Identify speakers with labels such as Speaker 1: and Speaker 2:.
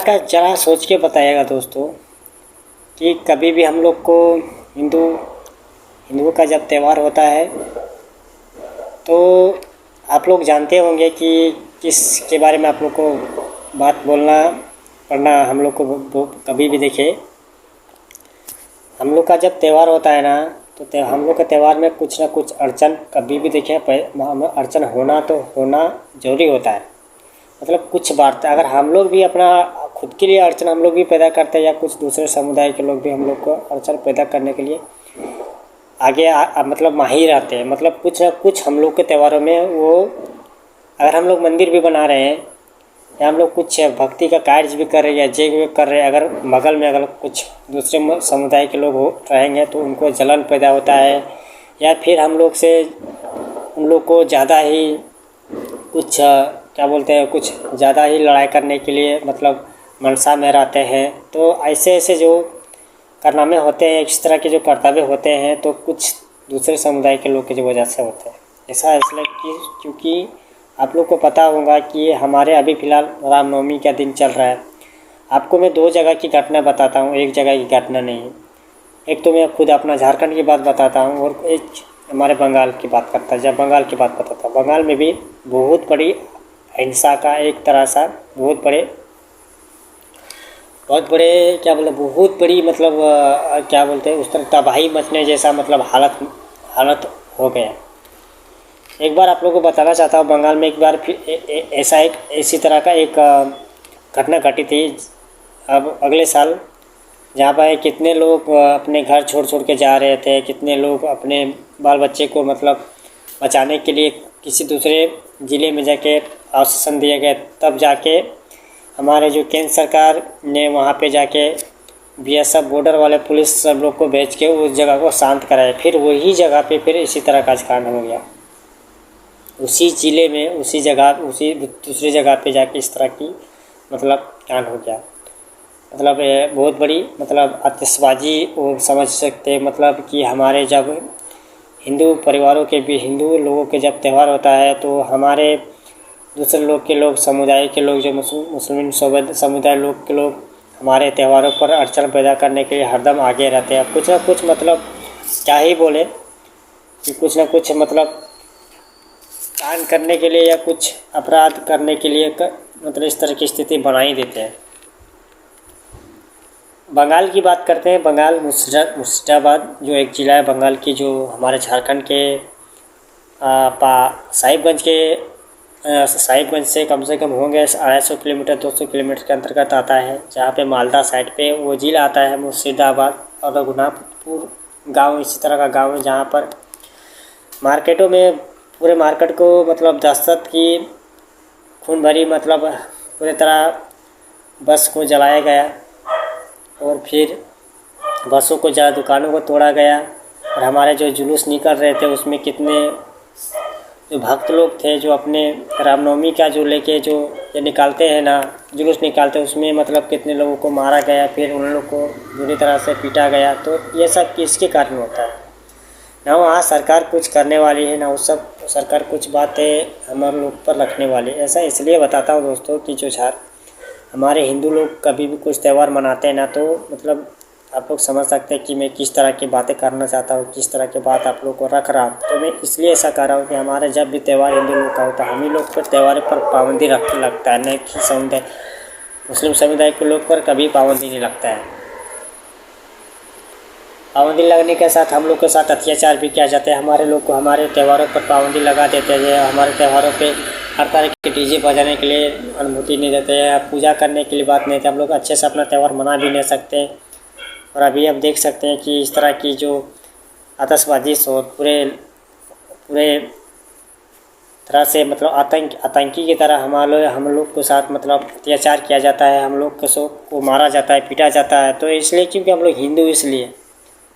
Speaker 1: का जरा सोच के बताइएगा दोस्तों कि कभी भी हम लोग को हिंदुओं का जब त्यौहार होता है तो आप लोग जानते होंगे कि किसके बारे में आप लोग को बात बोलना पढ़ना हम लोग को कभी भी देखे। हम लोग का जब त्यौहार होता है ना तो हम लोग के त्यौहार में कुछ ना कुछ अड़चन कभी भी देखें अड़चन होना ज़रूरी होता है। मतलब कुछ बात अगर हम लोग भी अपना खुद के लिए अड़चन हम लोग भी पैदा करते हैं या कुछ दूसरे समुदाय के लोग भी हम लोग को अड़चन पैदा करने के लिए आगे मतलब माहिर रहते हैं। मतलब कुछ ना कुछ हम लोग के त्योहारों में वो अगर हम लोग मंदिर भी बना रहे हैं या हम लोग कुछ भक्ति का कार्य भी कर रहे हैं या यज्ञ भी कर रहे हैं, अगर बगल में अगर कुछ दूसरे समुदाय के लोग रहेंगे तो उनको जलन पैदा होता है या फिर हम लोग से उन लोग को ज़्यादा ही कुछ क्या बोलते हैं कुछ ज़्यादा ही लड़ाई करने के लिए मतलब मनसा में रहते हैं। तो ऐसे जो कारनामे होते हैं, इस तरह के जो कर्तव्य होते हैं तो कुछ दूसरे समुदाय के लोग की जो वजह से होते हैं। ऐसा इसलिए कि क्योंकि आप लोग को पता होगा कि हमारे अभी फ़िलहाल रामनवमी का दिन चल रहा है। आपको मैं 2 जगह की घटना बताता हूँ, एक जगह की घटना नहीं। एक तो मैं खुद अपना झारखंड की बात बताता हूँ और एक हमारे बंगाल की बात करता जब बंगाल की बात बताता हूँ। बंगाल में भी बहुत बड़ी हिंसा का एक तरह सा बहुत बड़े क्या बोले बहुत बड़ी मतलब क्या बोलते हैं उस तरह तबाही मचने जैसा मतलब हालत हो गया। एक बार आप लोगों को बताना चाहता हूँ, बंगाल में एक बार फिर इसी तरह का एक घटना घटी थी अब अगले साल, जहाँ पर कितने लोग अपने घर छोड़ के जा रहे थे, कितने लोग अपने बाल बच्चे को मतलब बचाने के लिए किसी दूसरे ज़िले में जाके आश्वासन दिए गए। तब जाके हमारे जो केंद्र सरकार ने वहाँ पे जाके BSF बॉर्डर वाले पुलिस सब लोग को भेज के उस जगह को शांत कराया। फिर वही जगह पे फिर इसी तरह का कांड हो गया, उसी ज़िले में उसी दूसरी जगह पे जाके इस तरह की मतलब कांड हो गया। मतलब बहुत बड़ी मतलब आतिशबाजी वो समझ सकते मतलब कि हमारे जब हिंदू परिवारों के भी हिंदू लोगों के जब त्यौहार होता है तो हमारे दूसरे लोग के लोग समुदाय के लोग जो मुस्लिम समुदाय लोग के लोग हमारे त्योहारों पर अड़चन पैदा करने के लिए हरदम आगे रहते हैं। कुछ ना कुछ मतलब क्या ही बोले कि कुछ ना कुछ मतलब कांड करने के लिए या कुछ अपराध करने के लिए मतलब इस तरह की स्थिति बना ही देते हैं। बंगाल की बात करते हैं। बंगाल मुर्शिदाबाद जो एक ज़िला है बंगाल की, जो हमारे झारखंड के साहिबगंज से कम होंगे 250 किलोमीटर 200 किलोमीटर के अंतर्गत आता है, जहाँ पे मालदा साइड पे वो ज़िला आता है मुर्शिदाबाद। और रघुनाथपुर गांव इसी तरह का गांव है जहाँ पर मार्केटों में पूरे मार्केट को मतलब दहशत की खून भरी मतलब पूरी तरह बस को जलाया गया और फिर बसों को ज़्यादा दुकानों को तोड़ा गया। और हमारे जो जुलूस निकल रहे थे उसमें कितने जो भक्त लोग थे जो अपने रामनवमी का जो लेके जो ये निकालते हैं ना जुलूस निकालते हैं, उसमें मतलब कितने लोगों को मारा गया, फिर उन लोग को बुरी तरह से पीटा गया। तो ये सब किसके कारण होता है? ना वहाँ सरकार कुछ करने वाली है, ना उस सब सरकार कुछ बातें हमारे लोग पर रखने वाली। ऐसा इसलिए बताता हूँ दोस्तों कि जो हमारे हिंदू लोग कभी भी कुछ त्यौहार मनाते हैं ना तो मतलब आप लोग समझ सकते हैं कि मैं किस तरह की बातें करना चाहता हूँ, किस तरह की बात आप लोग को रख रहा हूँ। तो मैं इसलिए ऐसा कर रहा हूँ कि हमारे जब भी त्यौहार हिंदू लोग का होता है हम ही लोग पर त्यौहार पर पाबंदी रखने लगता है, न कि मुस्लिम समुदाय के लोग पर कभी पाबंदी नहीं लगता है। पाबंदी लगने के साथ हम लोग के साथ अत्याचार भी किया जाता है। हमारे लोग को हमारे त्यौहारों पर पाबंदी लगा देते हैं, हमारे त्यौहारों पे हर तरह के डीजे बजाने के लिए अनुमति नहीं देते हैं, पूजा करने के लिए बात नहीं देते। हम लोग अच्छे से अपना त्यौहार मना भी नहीं सकते। और अभी आप देख सकते हैं कि इस तरह की जो आतिशबाजी से पूरे तरह से मतलब आतंकी की तरह हम लोग के साथ मतलब अत्याचार किया जाता है, हम लोग को मारा जाता है, पीटा जाता है। तो इसलिए क्योंकि हम लोग हिंदू इसलिए